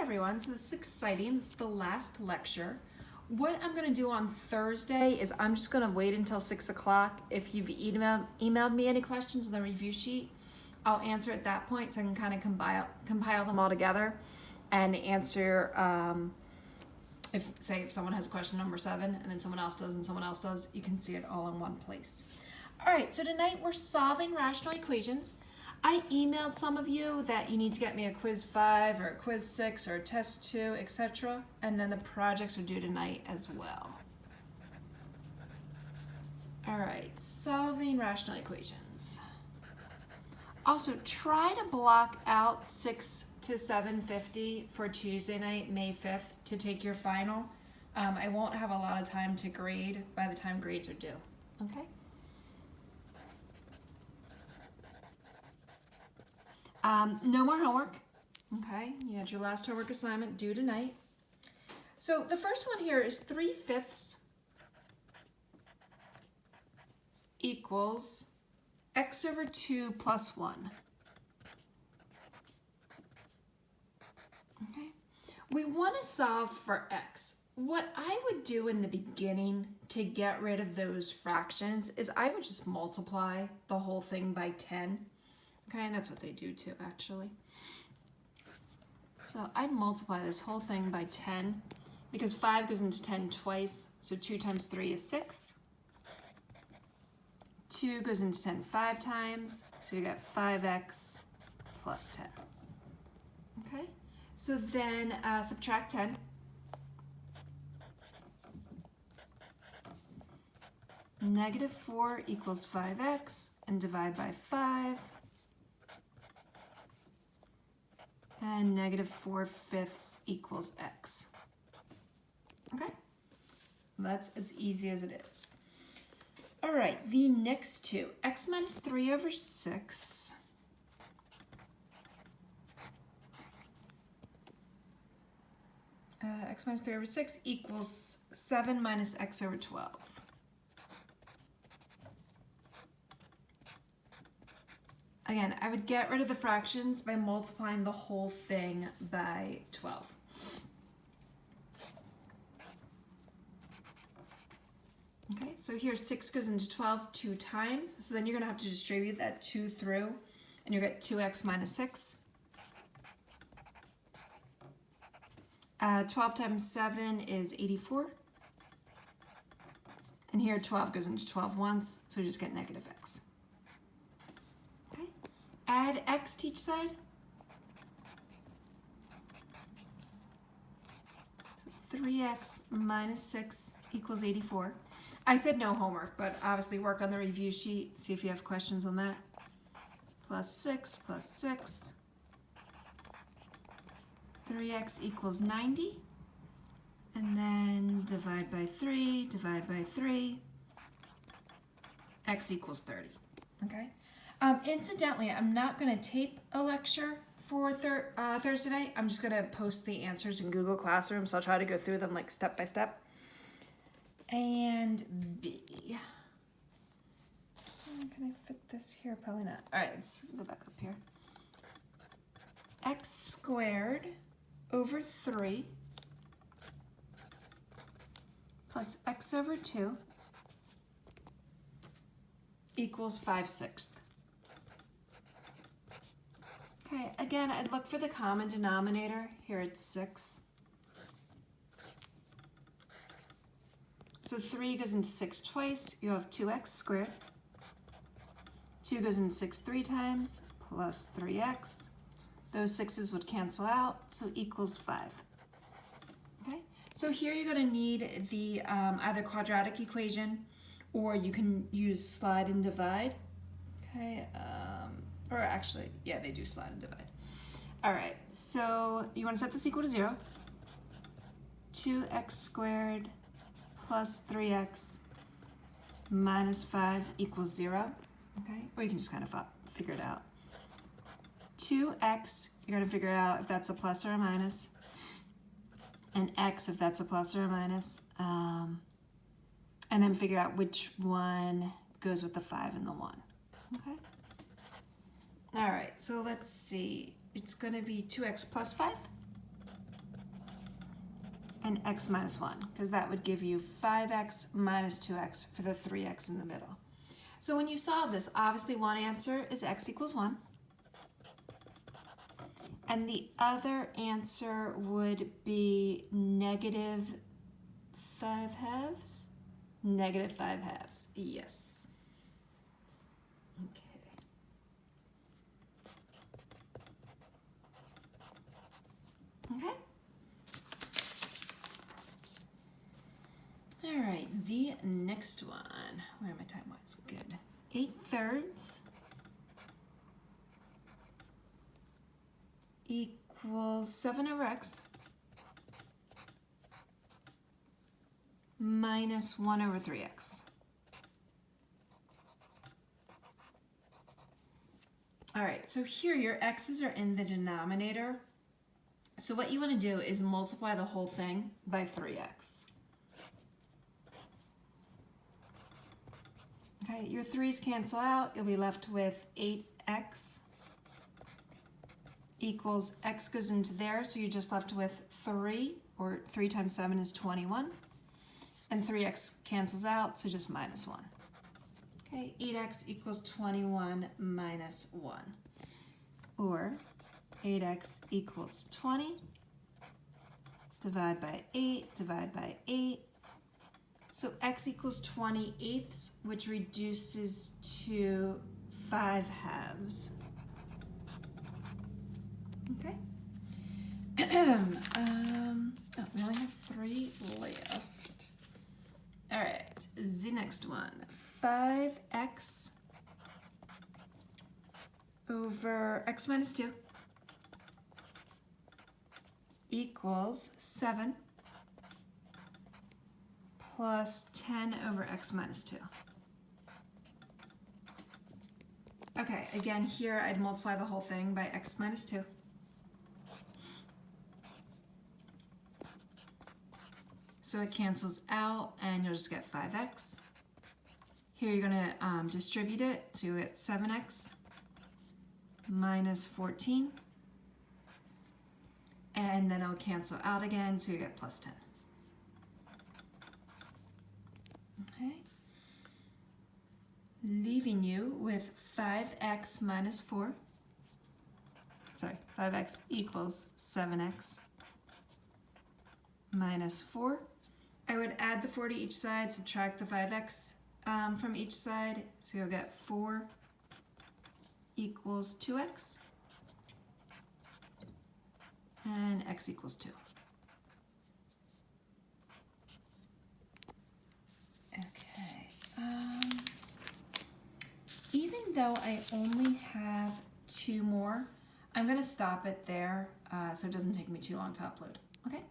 everyone, so this is exciting. It's the last lecture. What I'm going to do on Thursday is I'm just going to wait until 6 o'clock. If you've emailed me any questions on the review sheet, I'll answer at that point so I can kind of compile them all together and answer if someone has question number 7 and then someone else does and someone else does, you can see it all in one place. All right, so tonight we're solving rational equations. I emailed some of you that you need to get me a quiz 5 or a quiz 6 or a test 2, etc. And then the projects are due tonight as well. All right, solving rational equations. Also, try to block out 6 to 7:50 for Tuesday night, May 5th, to take your final. I won't have a lot of time to grade by the time grades are due, okay? No more homework, okay? You had your last homework assignment due tonight. So the first one here is 3/5 equals x over 2 plus 1. Okay? We want to solve for x. What I would do in the beginning to get rid of those fractions is I would just multiply the whole thing by 10. Okay, and that's what they do too, actually. So I'd multiply this whole thing by 10 because 5 goes into 10 twice, so 2 times 3 is 6. 2 goes into 10 5 times, so you got 5x plus 10. Okay, so then subtract 10. Negative 4 equals 5x, and divide by 5. And negative 4/5 equals x. Okay, that's as easy as it is. All right, the next two, x minus 3 over 6. X minus 3 over 6 equals 7 minus x over 12. Again, I would get rid of the fractions by multiplying the whole thing by 12. Okay, so here 6 goes into 12 2 times, so then you're going to have to distribute that 2 through, and you'll get 2x minus 6. 12 times 7 is 84. And here 12 goes into 12 once, so you just get negative x. Add x to each side. So 3x minus 6 equals 84. I said no homework, but obviously work on the review sheet, see if you have questions on that. Plus 6 plus 6. 3x equals 90. And then divide by 3, divide by 3. X equals 30, okay? Incidentally, I'm not going to tape a lecture for Thursday night. I'm just going to post the answers in Google Classroom, so I'll try to go through them like step by step. And B. Can I fit this here? Probably not. All right, let's go back up here. X squared over 3 plus x over 2 equals 5/6. Okay, again, I'd look for the common denominator. Here it's 6. So 3 goes into 6 twice. You have 2x squared. 2 goes into 6 3 times, plus 3x. Those 6's would cancel out, so equals 5. Okay, so here you're going to need the either quadratic equation, or you can use slide and divide. Okay, or actually, yeah, they do slide and divide. All right, so you want to set this equal to 0. 2x squared plus 3x minus 5 equals 0. Okay, or you can just kind of figure it out. 2x, you're going to figure out if that's a plus or a minus, and x if that's a plus or a minus, and then figure out which one goes with the 5 and the 1. Okay. All right, so let's see. It's going to be 2x plus 5. and x minus 1, because that would give you 5x minus 2x for the 3x in the middle. So when you solve this, obviously one answer is x equals 1, and the other answer would be negative 5/2? Negative 5/2, yes. Okay. Okay. All right, the next one, where am I time-wise? Good. 8/3 equals 7 over x minus 1 over 3x. All right, so here your x's are in the denominator. So what you want to do is multiply the whole thing by 3x. Okay, your 3's cancel out. You'll be left with 8x equals x goes into there, so you're just left with 3, or 3 times 7 is 21. And 3x cancels out, so just minus 1. Okay, 8x equals 21 minus 1. Or 8x equals 20. Divide by 8, divide by 8. So x equals 20/8, which reduces to 5/2. Okay. Oh, we only have 3 left. All right, the next one. 5x over x minus 2 equals 7 plus 10 over x minus 2. Okay, again here I'd multiply the whole thing by x minus 2. So it cancels out and you'll just get 5x. Here you're going to distribute it, so you get 7x minus 14. And then it'll cancel out again, so you get plus 10. Okay. Leaving you with 5x minus 4. Sorry, 5x equals 7x minus 4. I would add the 4 to each side, subtract the 5x from each side, so you'll get 4 equals 2x, and x equals 2. Okay. Even though I only have 2 more, I'm going to stop it there so it doesn't take me too long to upload. Okay?